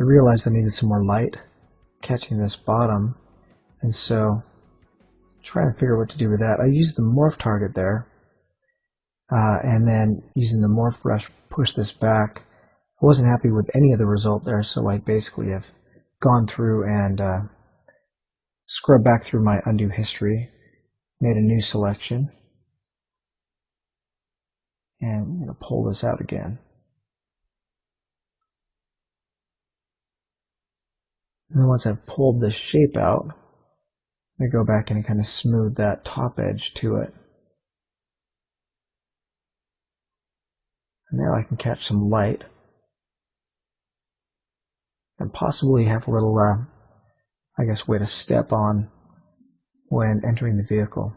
realized I needed some more light catching this bottom, and so trying to figure out what to do with that. I used the morph target there, and then using the morph brush, push this back. I wasn't happy with any of the result there, so I basically have gone through and scrubbed back through my undo history, made a new selection, and I'm going to pull this out again. And then once I've pulled this shape out, I go back in and kind of smooth that top edge to it. And now I can catch some light and possibly have a little, way to step on when entering the vehicle.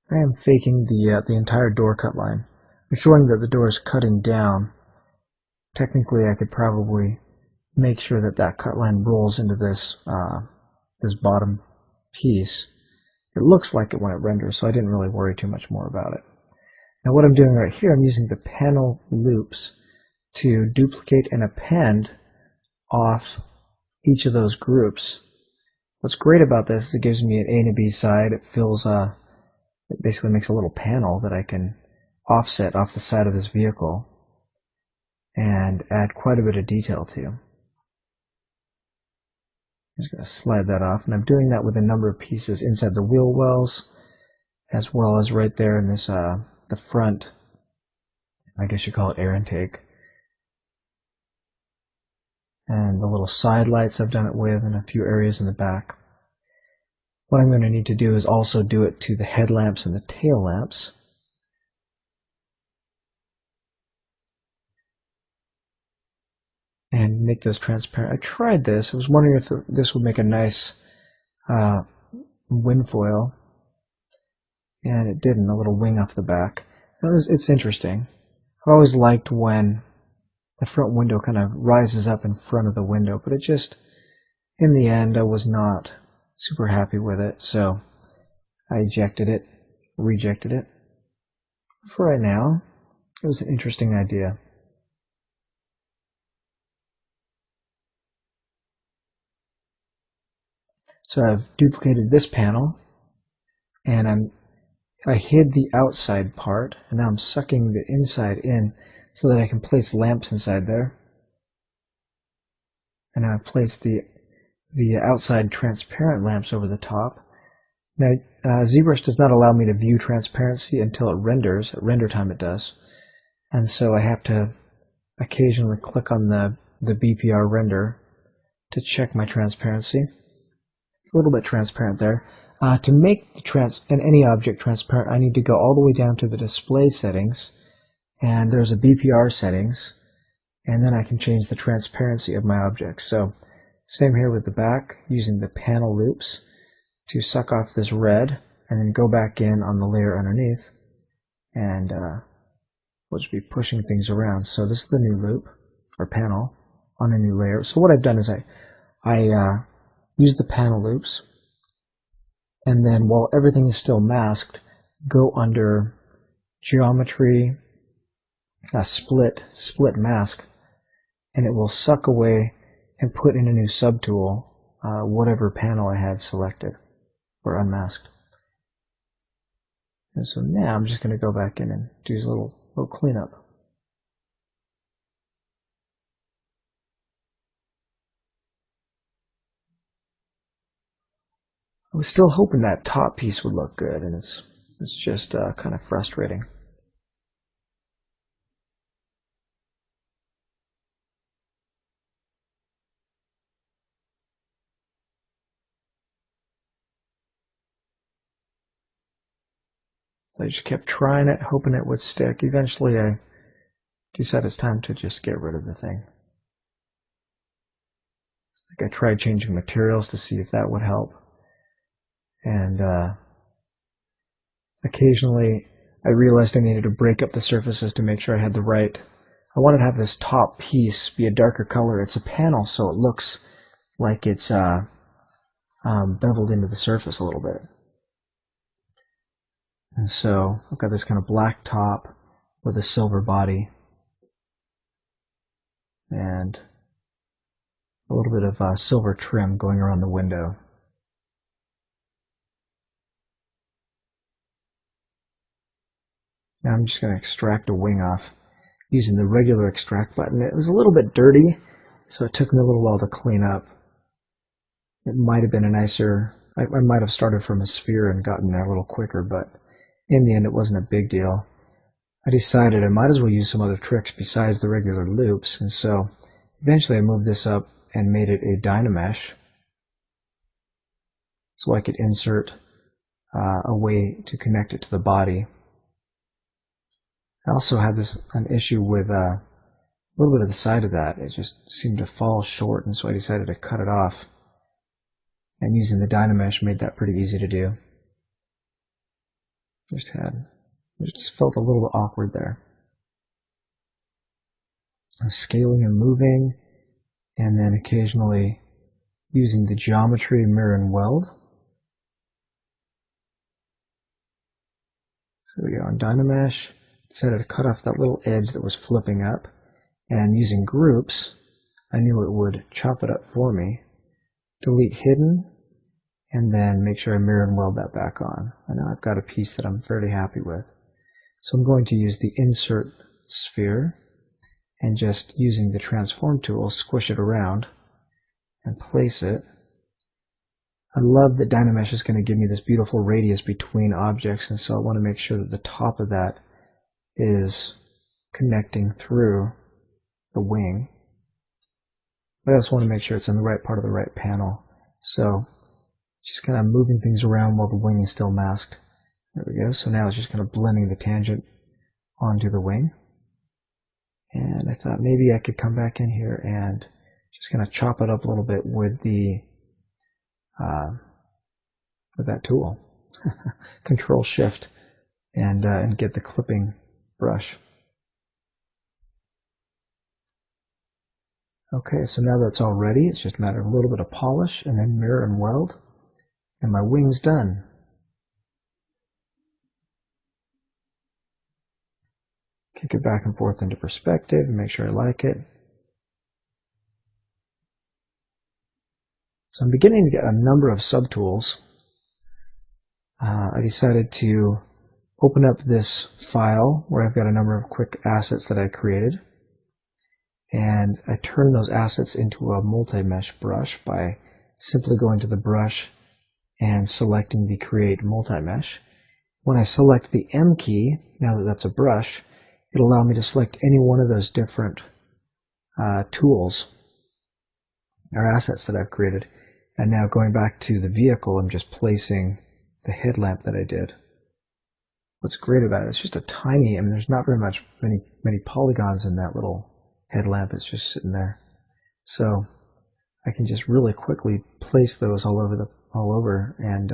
I am faking the entire door cut line. I'm showing that the door is cutting down. Technically, I could probably make sure that that cut line rolls into this this bottom piece. It looks like it when it renders, so I didn't really worry too much more about it. Now what I'm doing right here, I'm using the panel loops to duplicate and append off each of those groups. What's great about this is it gives me an A and a B side. It fills it basically makes a little panel that I can offset off the side of this vehicle and add quite a bit of detail to. I'm just going to slide that off, and I'm doing that with a number of pieces inside the wheel wells, as well as right there in this the front, I guess you call it air intake, and the little side lights I've done it with, and a few areas in the back. What I'm going to need to do is also do it to the headlamps and the tail lamps. And make those transparent. I tried this. I was wondering if this would make a nice wind foil, and it didn't. A little wing off the back. It's interesting. I've always liked when the front window kind of rises up in front of the window, but it just, in the end, I was not super happy with it, so I ejected it, rejected it. For right now, it was an interesting idea. So I've duplicated this panel, and I hid the outside part, and now I'm sucking the inside in so that I can place lamps inside there. And I've placed the outside transparent lamps over the top. Now, ZBrush does not allow me to view transparency until it renders. At render time it does. And so I have to occasionally click on the BPR render to check my transparency. A little bit transparent there. To make any object transparent, I need to go all the way down to the display settings, and there's a BPR settings, and then I can change the transparency of my object. So same here with the back, using the panel loops to suck off this red, and then go back in on the layer underneath, and we'll just be pushing things around. So this is the new loop, or panel, on a new layer. So what I've done is I use the panel loops, and then while everything is still masked, go under geometry, split mask, and it will suck away and put in a new subtool whatever panel I had selected or unmasked. And so now I'm just going to go back in and do a little cleanup. I was still hoping that top piece would look good, and it's just kind of frustrating. I just kept trying it, hoping it would stick. Eventually I decided it's time to just get rid of the thing. I tried changing materials to see if that would help. And occasionally I realized I needed to break up the surfaces to make sure I had the right. I wanted to have this top piece be a darker color. It's a panel, so it looks like it's beveled into the surface a little bit. And so I've got this kind of black top, with a silver body and a little bit of silver trim going around the window. Now I'm just going to extract a wing off using the regular extract button. It was a little bit dirty, so it took me a little while to clean up. It might have been a nicer, I might have started from a sphere and gotten there a little quicker, but in the end it wasn't a big deal. I decided I might as well use some other tricks besides the regular loops, and so eventually I moved this up and made it a Dynamesh so I could insert a way to connect it to the body. I also had an issue with a little bit of the side of that. It just seemed to fall short, and so I decided to cut it off. And using the Dynamesh made that pretty easy to do. It just felt a little awkward there. Scaling and moving, and then occasionally using the geometry mirror and weld. So we go on Dynamesh. Decided to cut off that little edge that was flipping up, and using groups, I knew it would chop it up for me. Delete hidden, and then make sure I mirror and weld that back on. And now I've got a piece that I'm fairly happy with. So I'm going to use the insert sphere, and just using the transform tool, squish it around and place it. I love that Dynamesh is going to give me this beautiful radius between objects, and so I want to make sure that the top of that is connecting through the wing. But I also want to make sure it's in the right part of the right panel. So just kind of moving things around while the wing is still masked. There we go. So now it's just kind of blending the tangent onto the wing. And I thought maybe I could come back in here and just kind of chop it up a little bit with that tool. Control Shift and get the clipping brush. Okay, so now that's all ready. It's just a matter of a little bit of polish and then mirror and weld, and my wing's done. Kick it back and forth into perspective and make sure I like it. So I'm beginning to get a number of subtools. I decided to open up this file where I've got a number of quick assets that I created, and I turn those assets into a multi-mesh brush by simply going to the brush and selecting the Create Multi-Mesh. When I select the M key, now that that's a brush, it'll allow me to select any one of those different tools or assets that I've created. And now going back to the vehicle, I'm just placing the headlamp that I did. What's great about it, it's just a tiny, there's not very many polygons in that little headlamp. It's just sitting there. So I can just really quickly place those all over and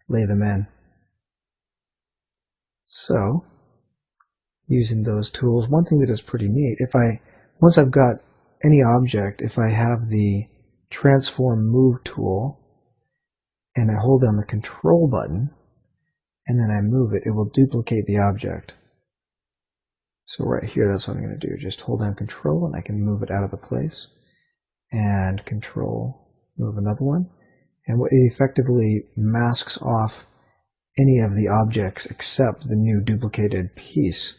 lay them in. So using those tools, one thing that is pretty neat, once I've got any object, if I have the Transform Move tool and I hold down the Control button and then I move it, it will duplicate the object. So right here, that's what I'm going to do. Just hold down Control and I can move it out of the place. And Control, move another one. And what it effectively masks off any of the objects except the new duplicated piece.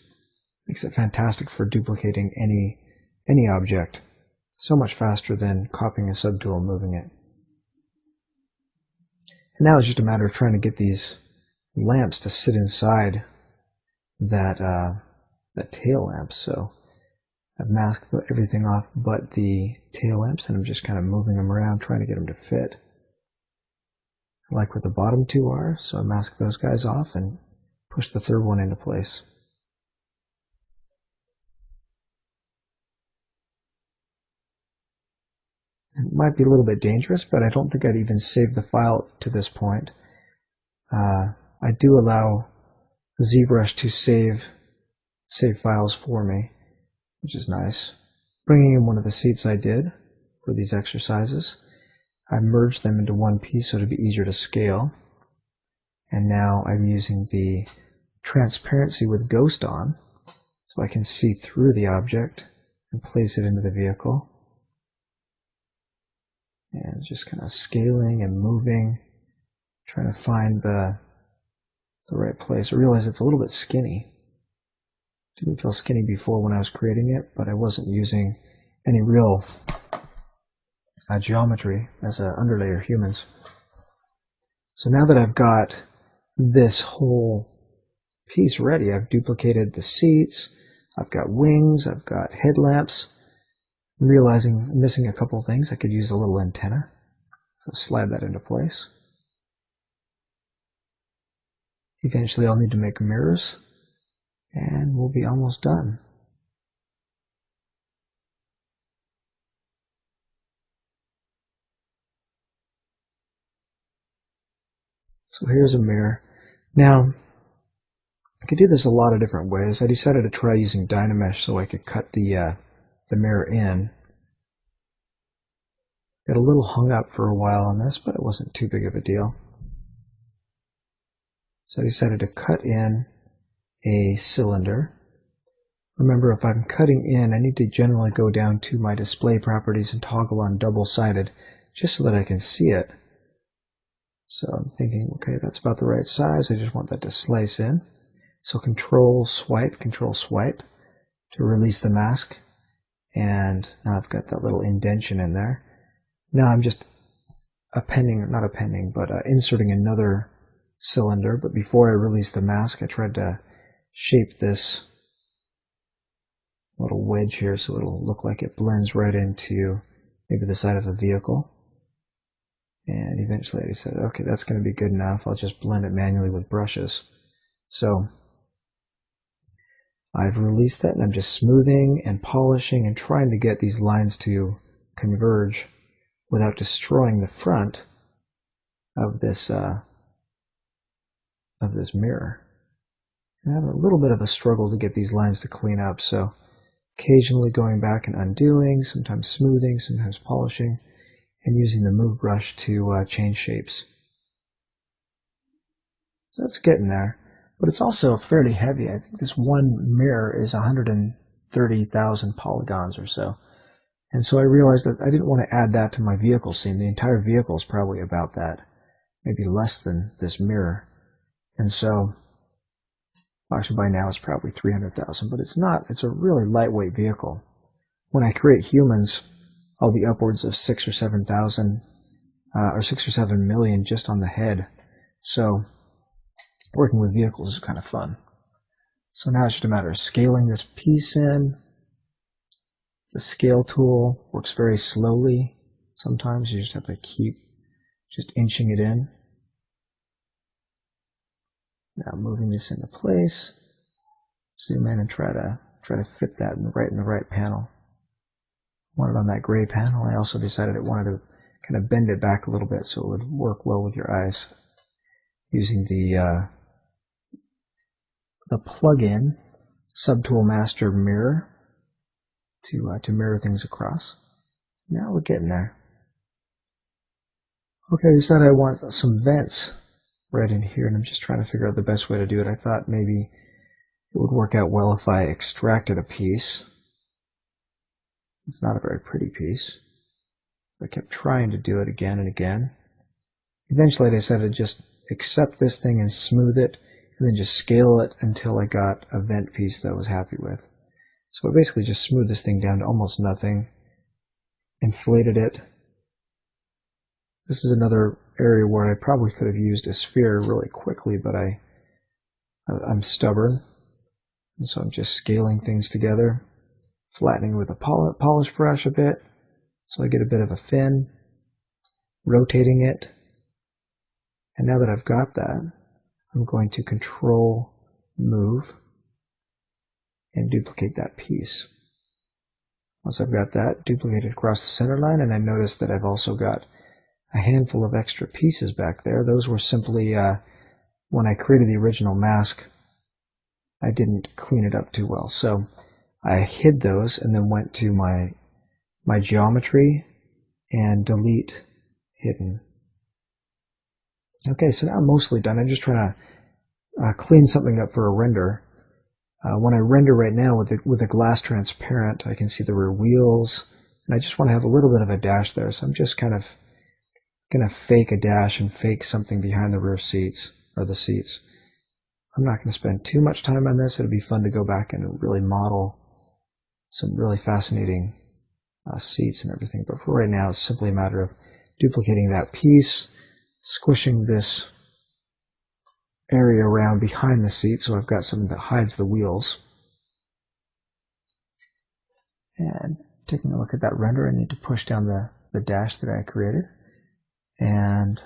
Makes it fantastic for duplicating any object. So much faster than copying a subtool and moving it. And now it's just a matter of trying to get these lamps to sit inside that tail lamp. So I've masked everything off but the tail lamps, and I'm just kind of moving them around, trying to get them to fit. I like where the bottom two are, so I mask those guys off and push the third one into place. It might be a little bit dangerous, but I don't think I'd even save the file to this point. I do allow ZBrush to save files for me, which is nice. Bringing in one of the seats I did for these exercises, I merged them into one piece so it'd be easier to scale. And now I'm using the transparency with ghost on so I can see through the object and place it into the vehicle. And just kind of scaling and moving, trying to find the right place. I realize it's a little bit skinny. Didn't feel skinny before when I was creating it, but I wasn't using any real geometry as an underlayer humans. So now that I've got this whole piece ready, I've duplicated the seats, I've got wings, I've got headlamps. I'm realizing I'm missing a couple of things. I could use a little antenna. So slide that into place. Eventually I'll need to make mirrors, and we'll be almost done. So here's a mirror. Now, I could do this a lot of different ways. I decided to try using Dynamesh so I could cut the mirror in. Got a little hung up for a while on this, but it wasn't too big of a deal. So I decided to cut in a cylinder. Remember, if I'm cutting in, I need to generally go down to my display properties and toggle on double-sided just so that I can see it. So I'm thinking, okay, that's about the right size. I just want that to slice in. So control swipe to release the mask. And now I've got that little indentation in there. Now I'm just inserting another cylinder. But before I release the mask, I tried to shape this little wedge here so it'll look like it blends right into maybe the side of the vehicle. And eventually I decided, okay, that's going to be good enough. I'll just blend it manually with brushes. So I've released that, and I'm just smoothing and polishing and trying to get these lines to converge without destroying the front of this mirror. I have a little bit of a struggle to get these lines to clean up, so occasionally going back and undoing, sometimes smoothing, sometimes polishing, and using the move brush to change shapes. So it's getting there, but it's also fairly heavy. I think this one mirror is 130,000 polygons or so. And so I realized that I didn't want to add that to my vehicle scene. The entire vehicle is probably about that, maybe less than this mirror. And so, actually by now it's probably 300,000, but it's not. It's a really lightweight vehicle. When I create humans, I'll be upwards of 6 or 7,000, or 6 or 7 million just on the head. So working with vehicles is kind of fun. So now it's just a matter of scaling this piece in. The scale tool works very slowly. Sometimes you just have to keep just inching it in. Now moving this into place. Zoom in and try to fit that in the right panel. Want it on that gray panel. I also decided I wanted to kind of bend it back a little bit so it would work well with your eyes. Using the plug-in Subtool Master Mirror to mirror things across. Now we're getting there. Okay, I decided I want some vents right in here, and I'm just trying to figure out the best way to do it. I thought maybe it would work out well if I extracted a piece. It's not a very pretty piece. I kept trying to do it again and again. Eventually I decided to just accept this thing and smooth it, and then just scale it until I got a vent piece that I was happy with. So I basically just smoothed this thing down to almost nothing, inflated it. This is another area where I probably could have used a sphere really quickly, but I'm stubborn, and so I'm just scaling things together, flattening with a polish brush a bit, so I get a bit of a fin, rotating it, and now that I've got that, I'm going to control move and duplicate that piece. Once I've got that, duplicate it across the center line, and I notice that I've also got a handful of extra pieces back there. Those were simply, when I created the original mask, I didn't clean it up too well. So I hid those and then went to my geometry and delete hidden. Okay, so now I'm mostly done. I'm just trying to clean something up for a render. When I render right now with a glass transparent, I can see the rear wheels, and I just want to have a little bit of a dash there, so I'm just kind of going to fake a dash and fake something behind the rear seats, or the seats. I'm not going to spend too much time on this. It'll be fun to go back and really model some really fascinating seats and everything, but for right now it's simply a matter of duplicating that piece, squishing this area around behind the seat so I've got something that hides the wheels. And taking a look at that render, I need to push down the dash that I created. And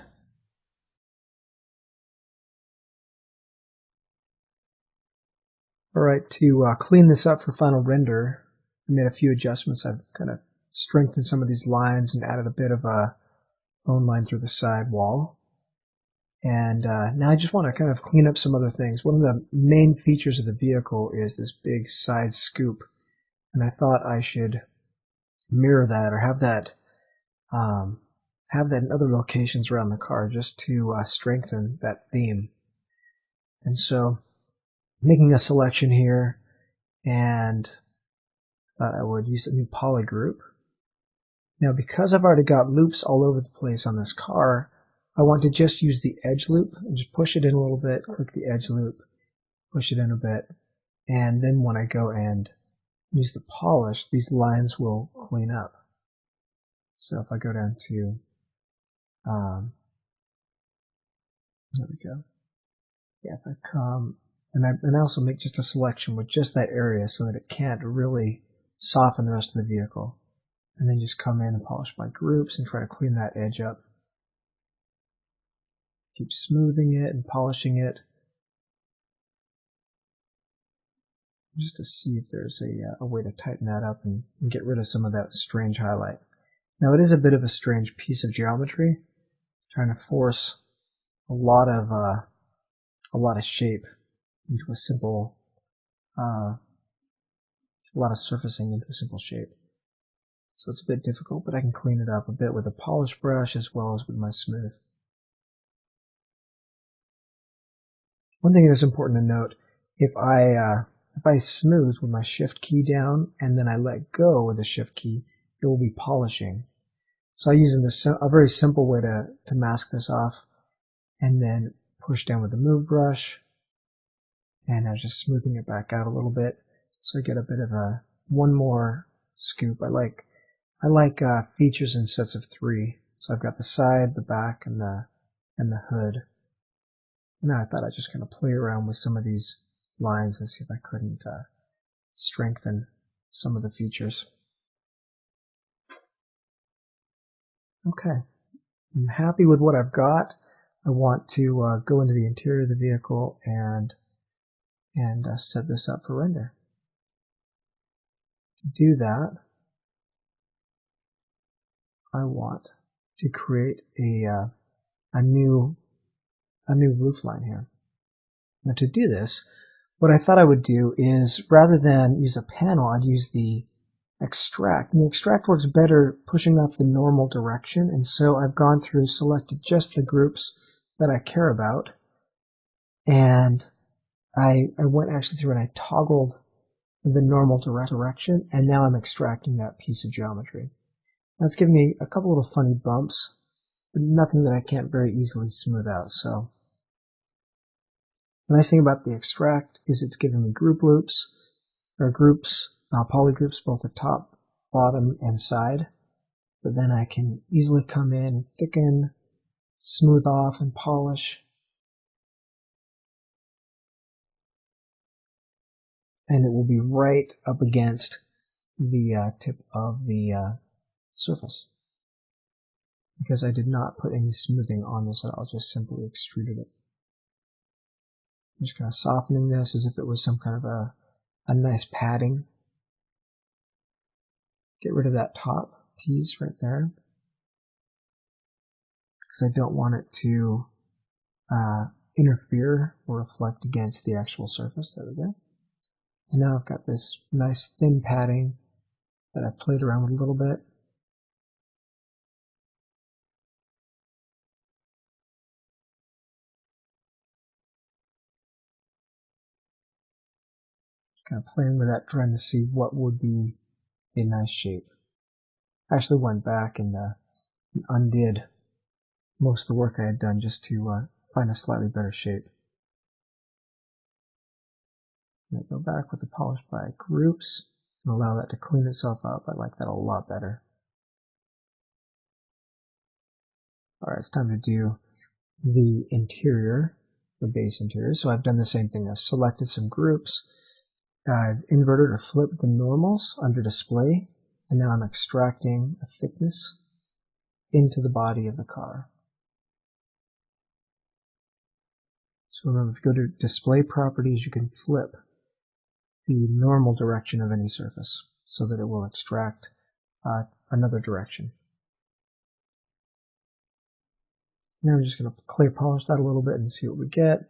alright, to clean this up for final render, I made a few adjustments. I've kind of strengthened some of these lines and added a bit of a bone line through the side wall. And now I just want to kind of clean up some other things. One of the main features of the vehicle is this big side scoop, and I thought I should mirror that or have that in other locations around the car just to strengthen that theme. And so making a selection here, and thought I would use a new poly group. Now because I've already got loops all over the place on this car, I want to just use the edge loop and just push it in a little bit, click the edge loop, push it in a bit, and then when I go and use the polish, these lines will clean up. So if I go down to, there we go. Yeah, if I come, and I also make just a selection with just that area so that it can't really soften the rest of the vehicle. And then just come in and polish my groups and try to clean that edge up. Keep smoothing it and polishing it, just to see if there's a way to tighten that up and get rid of some of that strange highlight. Now it is a bit of a strange piece of geometry, trying to force a lot of shape into a simple, a lot of surfacing into a simple shape. So it's a bit difficult, but I can clean it up a bit with a polish brush as well as with my smooth. One thing that's important to note, if I smooth with my shift key down and then I let go with the shift key, it will be polishing. So I'm using a very simple way to mask this off, and then push down with the move brush, and I'm just smoothing it back out a little bit, so I get a bit of one more scoop. I like features in sets of 3. So I've got the side, the back, and the hood. Now I thought I'd just kind of play around with some of these lines and see if I couldn't strengthen some of the features. Okay, I'm happy with what I've got. I want to go into the interior of the vehicle and set this up for render. To do that, I want to create a new roof line here. Now to do this, what I thought I would do is, rather than use a panel, I'd use the extract. And the extract works better pushing off the normal direction, and so I've gone through, selected just the groups that I care about, and I went actually through and I toggled the normal direction, and now I'm extracting that piece of geometry. That's giving me a couple of funny bumps, but nothing that I can't very easily smooth out. So the nice thing about the extract is it's giving me group loops, or groups, poly groups, both the top, bottom, and side. But then I can easily come in, thicken, smooth off, and polish. And it will be right up against the tip of the surface. Because I did not put any smoothing on this at all, just simply extruded it. I'm just kind of softening this as if it was some kind of a nice padding. Get rid of that top piece right there, because I don't want it to interfere or reflect against the actual surface. There we go. And now I've got this nice thin padding that I've played around with a little bit. kind of playing with that, trying to see what would be a nice shape. I actually went back and undid most of the work I had done just to find a slightly better shape. And I go back with the polish by groups and allow that to clean itself up. I like that a lot better. Alright, it's time to do the interior, the base interior. So I've done the same thing. I've selected some groups. I've inverted or flipped the normals under display, and now I'm extracting a thickness into the body of the car. So remember, if you go to display properties, you can flip the normal direction of any surface so that it will extract another direction. Now I'm just going to clear polish that a little bit and see what we get.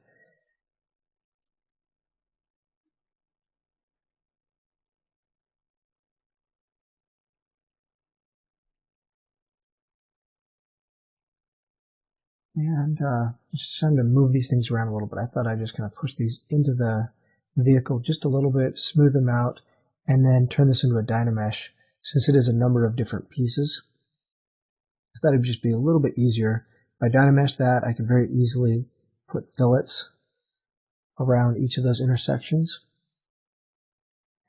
And just trying to move these things around a little bit. I thought I'd just kind of push these into the vehicle just a little bit, smooth them out, and then turn this into a Dynamesh. Since it is a number of different pieces, I thought it would just be a little bit easier. If I Dynamesh that, I could very easily put fillets around each of those intersections.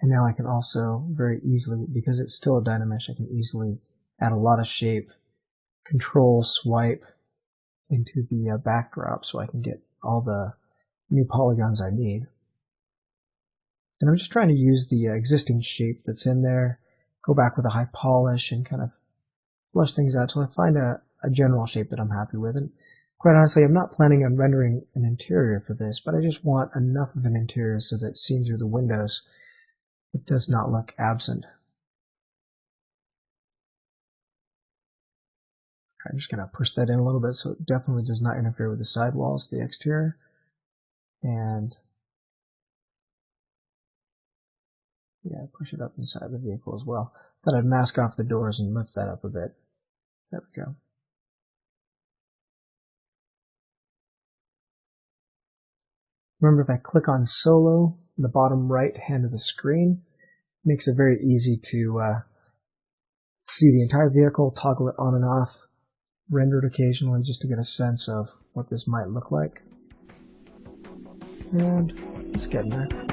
And now I can also very easily, because it's still a Dynamesh, I can easily add a lot of shape, control, swipe into the backdrop so I can get all the new polygons I need. And I'm just trying to use the existing shape that's in there, go back with a high polish and kind of flush things out till I find a general shape that I'm happy with. And quite honestly, I'm not planning on rendering an interior for this, but I just want enough of an interior so that seen through the windows, it does not look absent. I'm just going to push that in a little bit so it definitely does not interfere with the sidewalls, the exterior. And yeah, push it up inside the vehicle as well. Thought I'd mask off the doors and lift that up a bit. There we go. Remember, if I click on Solo in the bottom right hand of the screen, it makes it very easy to see the entire vehicle, toggle it on and off, render it occasionally just to get a sense of what this might look like. And it's getting there.